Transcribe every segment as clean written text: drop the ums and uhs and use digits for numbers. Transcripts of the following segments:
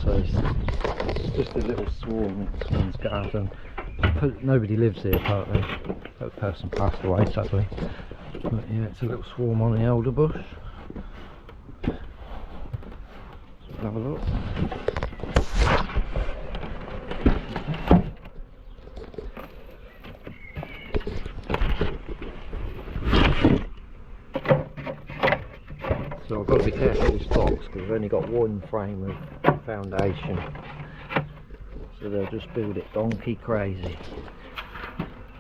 so it's just a little swarm in someone's garden. Nobody lives here apparently. That person passed away sadly. But yeah, it's a little swarm on the elder bush. Let's have a look. So I've got to be careful with this box because I've only got one frame of foundation. So they'll just build it donkey crazy.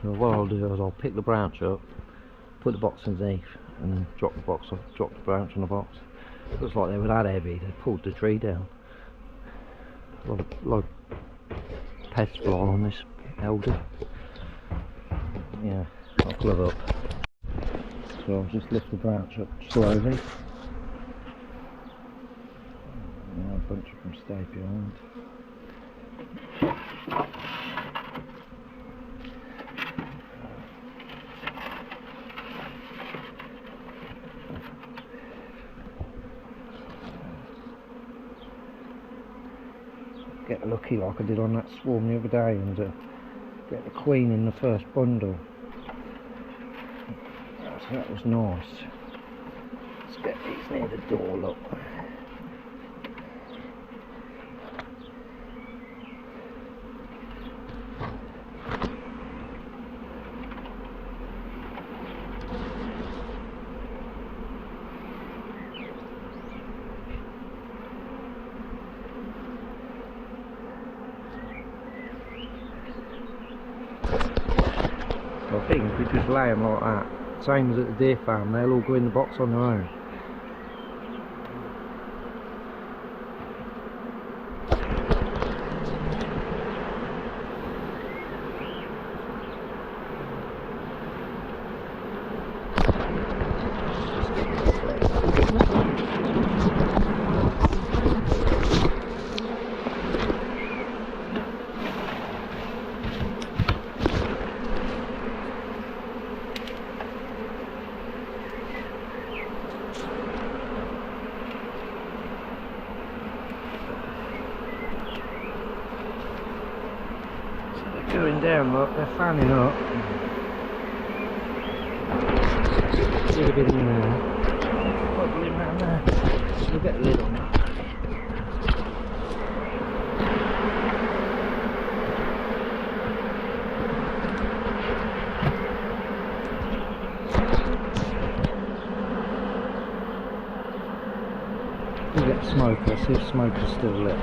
So what I'll do is I'll pick the branch up, put the box underneath, and then drop the box off, drop the branch on the box. Looks like they were that heavy, they pulled the tree down. A lot of pests fly on this elder. Yeah, I'll pull it up. So I'll just lift the branch up slowly. Now a bunch of them stay behind. Get lucky like I did on that swarm the other day and get the queen in the first bundle. So that was nice. Let's get these near the door, look. I think if we just lay them like that, same as at the deer farm, they'll all go in the box on their own. Going down, look, they're fanning up. Get a bit in there. Bubble in around there. We'll get the lid on that. We'll get the smoker, see if the smoker's still lit.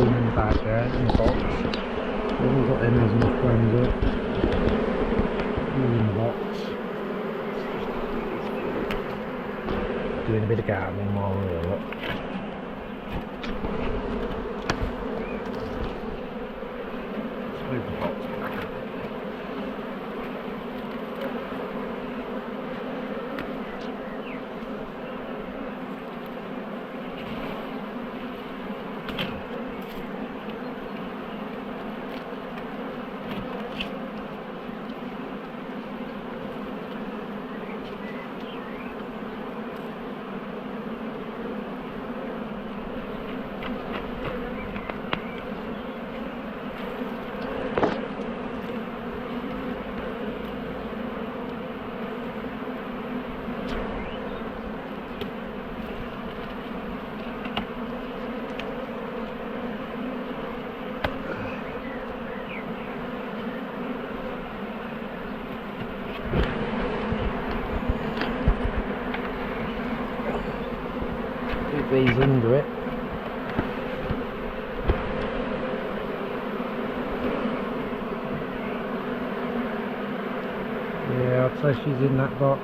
them in the bag there, in the box. We haven't got them as much frames up. All in the box. Doing a bit of gardening while we're at it. Let's move the box back. Bees under it. Yeah, I'd say she's in that box.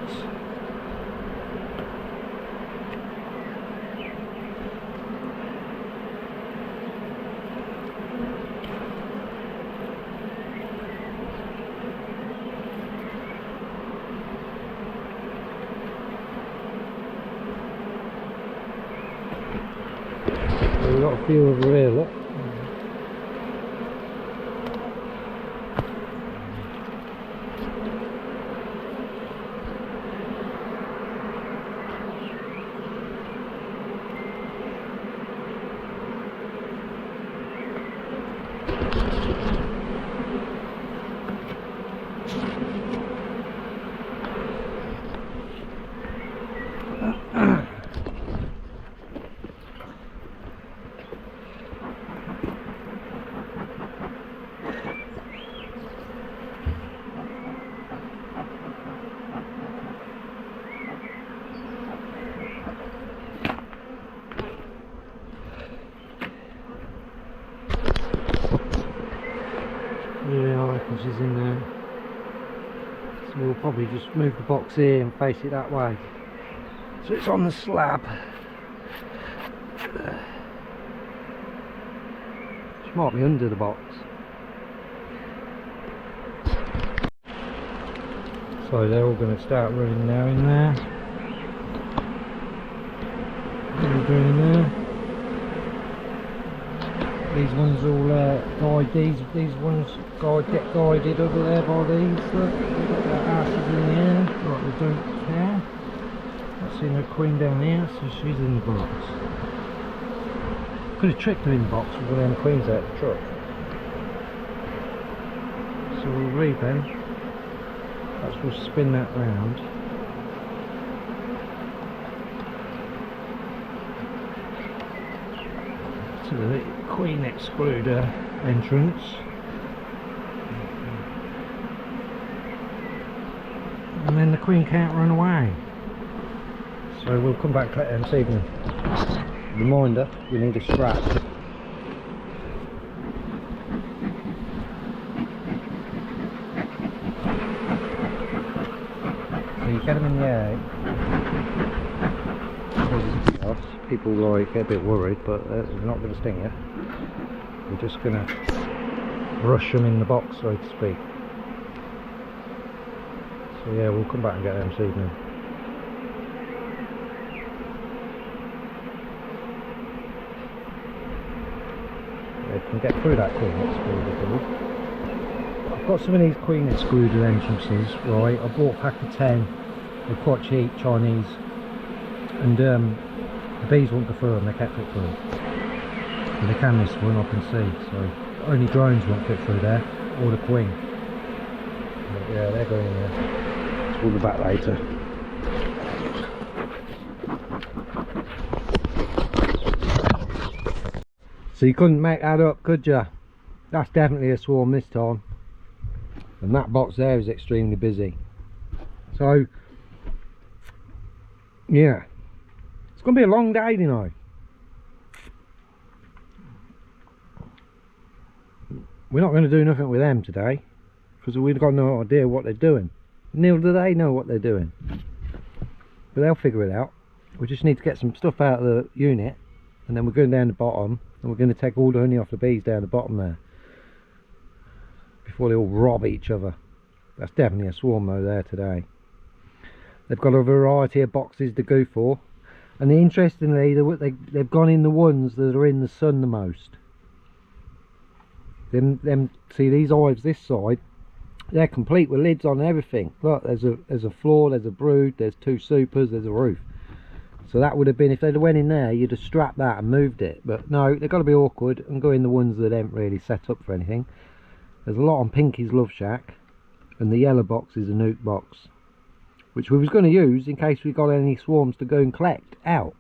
We've got a few over here, look. Yeah, I reckon she's in there. So we'll probably just move the box here and face it that way. So it's on the slab. She might be under the box. So they're all going to start running now in there. What are we doing in there? These ones all guide these ones get guided over there by these. Look, they've got their asses in the air, like they don't care. I've seen her queen down here, so she's in the box. Could have tricked her in the box with one of them queens out the truck. So we'll read them. Perhaps we'll spin that round. To the queen excluder entrance, and then the queen can't run away. So we'll come back later this evening. Reminder, we need a strap. So you get them in the air. People like get a bit worried, but they're not going to sting you. We're just going to rush them in the box, so to speak. So yeah, we'll come back and get them this evening. They can get through that queen excluder door. I've got some of these queen excluder entrances, right? I bought a pack of 10. They're quite cheap, Chinese, and the bees won't go through them, they can't fit through. And they can this one, I can see, so only drones won't fit through there, or the queen. But yeah, they're going in there. So we'll be back later. So you couldn't make that up, could you? That's definitely a swarm this time. And that box there is extremely busy. So, yeah. It's going to be a long day, you know. we're not going to do nothing with them today, because we've got no idea what they're doing. Neither do they know what they're doing, but they'll figure it out. We just need to get some stuff out of the unit, and then we're going down the bottom, and we're going to take all the honey off the bees down the bottom there, before they all rob each other. That's definitely a swarm though there today. They've got a variety of boxes to go for, and interestingly they've gone in the ones that are in the sun the most. Them see these hives this side, they're complete with lids on and everything. Look, there's a floor, there's a brood, there's 2 supers, there's a roof. So that would have been, if they'd have went in there, you'd have strapped that and moved it. But no, they've got to be awkward and go in the ones that ain't really set up for anything. There's a lot on Pinky's Love Shack, and the yellow box is a nuke box, which we was going to use in case we got any swarms to go and collect out.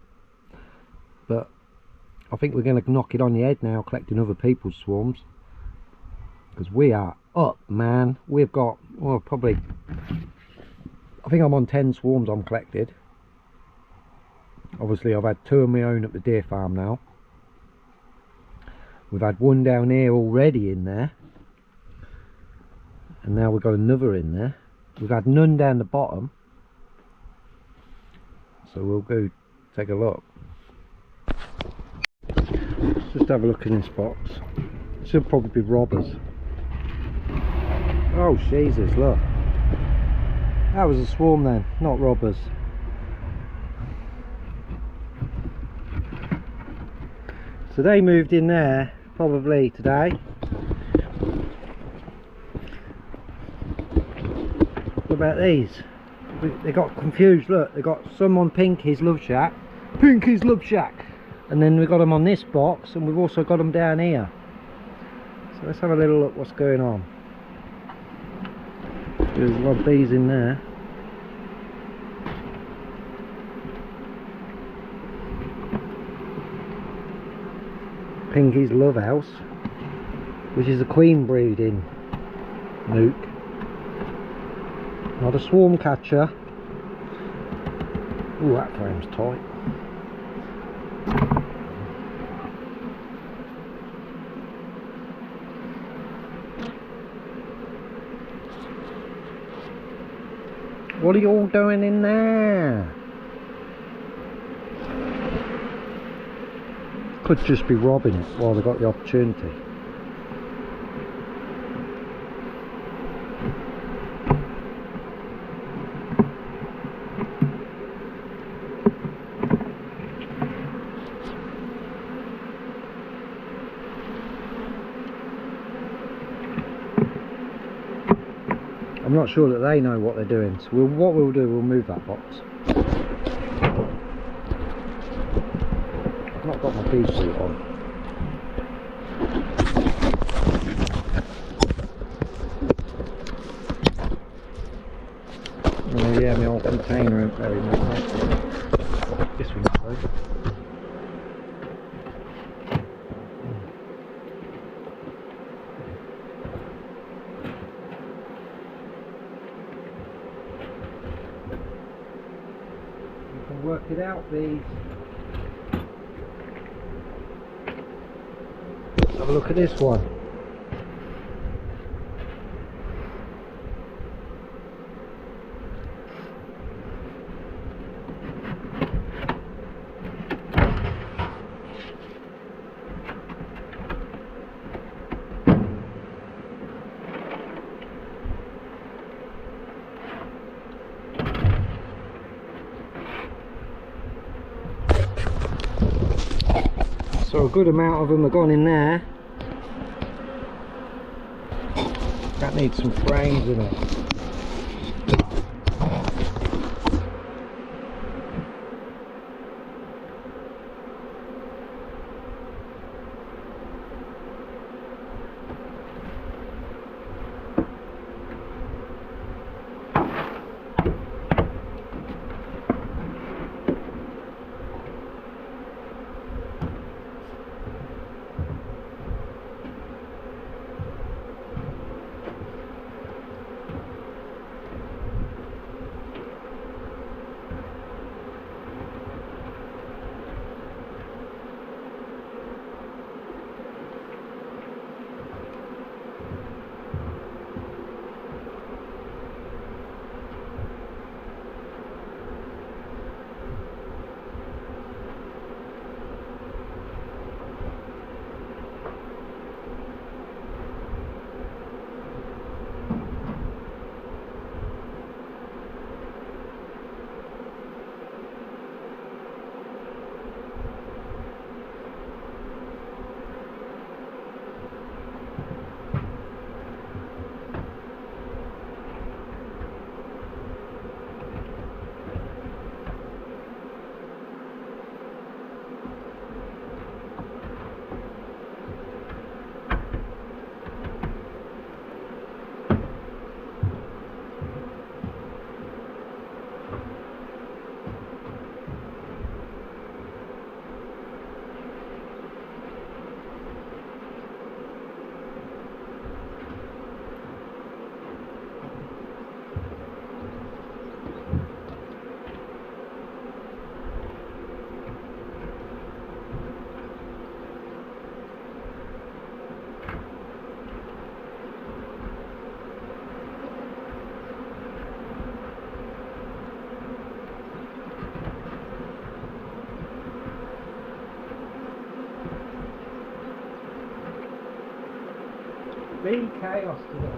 But I think we're going to knock it on the head now, collecting other people's swarms, because we are up, man. We've got, well, probably, I think I'm on 10 swarms I'm collected. Obviously I've had 2 of my own at the deer farm now. We've had 1 down here already in there, and now we've got another in there. We've had none down the bottom, so we'll go take a look. Let's just have a look in this box. Should probably be robbers. Oh Jesus, look, that was a swarm then, not robbers. So they moved in there probably today. What about these? They got confused. Look, they got some on Pinky's Love Shack, and then we got them on this box, and we've also got them down here. So let's have a little look what's going on. There's a lot of bees in there. Pinky's Love House, which is a queen breeding nuke, not a swarm catcher. Ooh, that frame's tight. What are you all doing in there? Could just be robbing it while they got the opportunity. I'm not sure that they know what they're doing, so what we'll do, we'll move that box. I've not got my bee suit on. Oh yeah, my old container ain't very nice. This one's though. Work it out, these. Let's have a look at this one. So a good amount of them have gone in there. That needs some frames in it. Bee chaos today.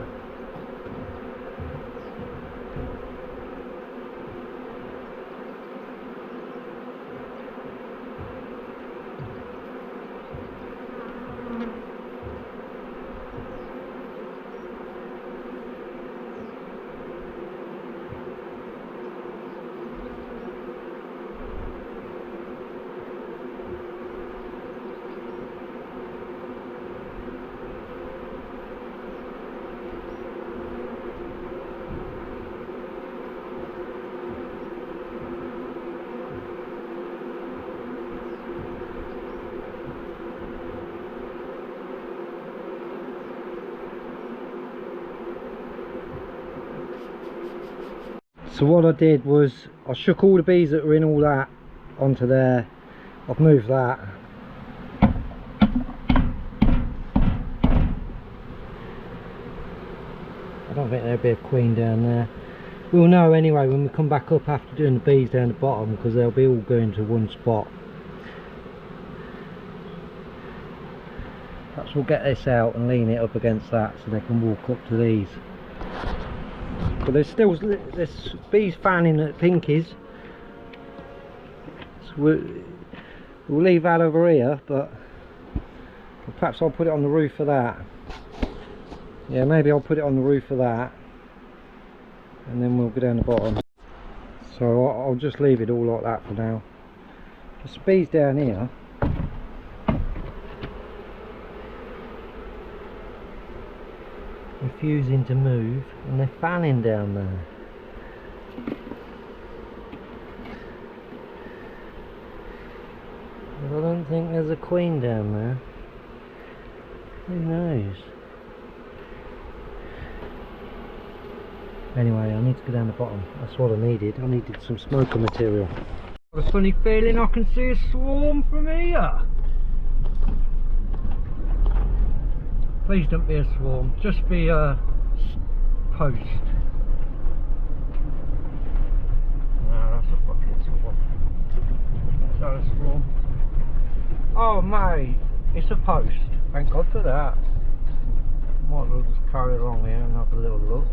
So what I did was I shook all the bees that were in all that onto there. I've moved that. I don't think there'll be a queen down there. We'll know anyway when we come back up after doing the bees down the bottom, because they'll be all going to one spot. Perhaps we'll get this out and lean it up against that so they can walk up to these. But there's bees fanning at pinkies, so we'll leave that over here, but perhaps I'll put it on the roof of that. Yeah, maybe I'll put it on the roof of that, and then we'll go down the bottom. So I'll just leave it all like that for now. There's bees down here. Refusing to move, and they're fanning down there. But I don't think there's a queen down there. Who knows? Anyway, I need to go down the bottom. That's what I needed. I needed some smoker material. Got a funny feeling I can see a swarm from here. Please don't be a swarm, just be a post. No, that's a fucking swarm. Is that a swarm? Oh mate, it's a post. Thank God for that. Might as well just carry along here and have a little look.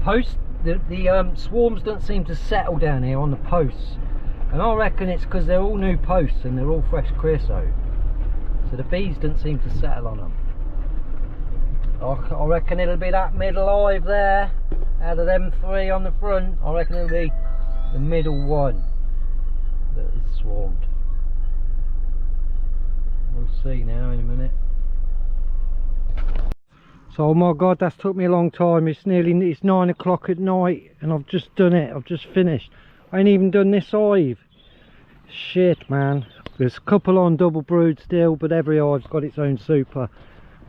Post, the swarms don't seem to settle down here on the posts. And I reckon it's because they're all new posts and they're all fresh creosote. So the bees don't seem to settle on them. I reckon it'll be that middle hive there. Out of them three on the front, I reckon it'll be the middle one that is swarmed. We'll see now in a minute. So oh my God, that's took me a long time. It's 9 o'clock at night and I've just done it. I've just finished. I ain't even done this hive. Shit man. There's a couple on double brood still, but every hive's got its own super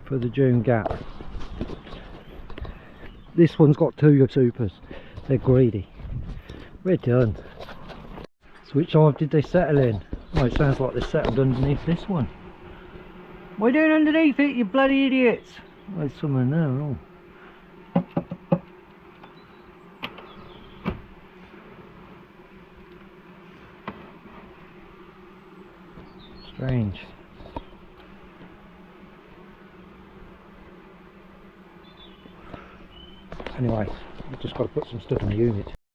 for the June gap. This one's got 2 supers. They're greedy. We're done. So which hive did they settle in? Oh, it sounds like they settled underneath this one. What are you doing underneath it, you bloody idiots? Oh, there's someone there. Oh. Strange. Anyway, I've just got to put some stuff in the unit.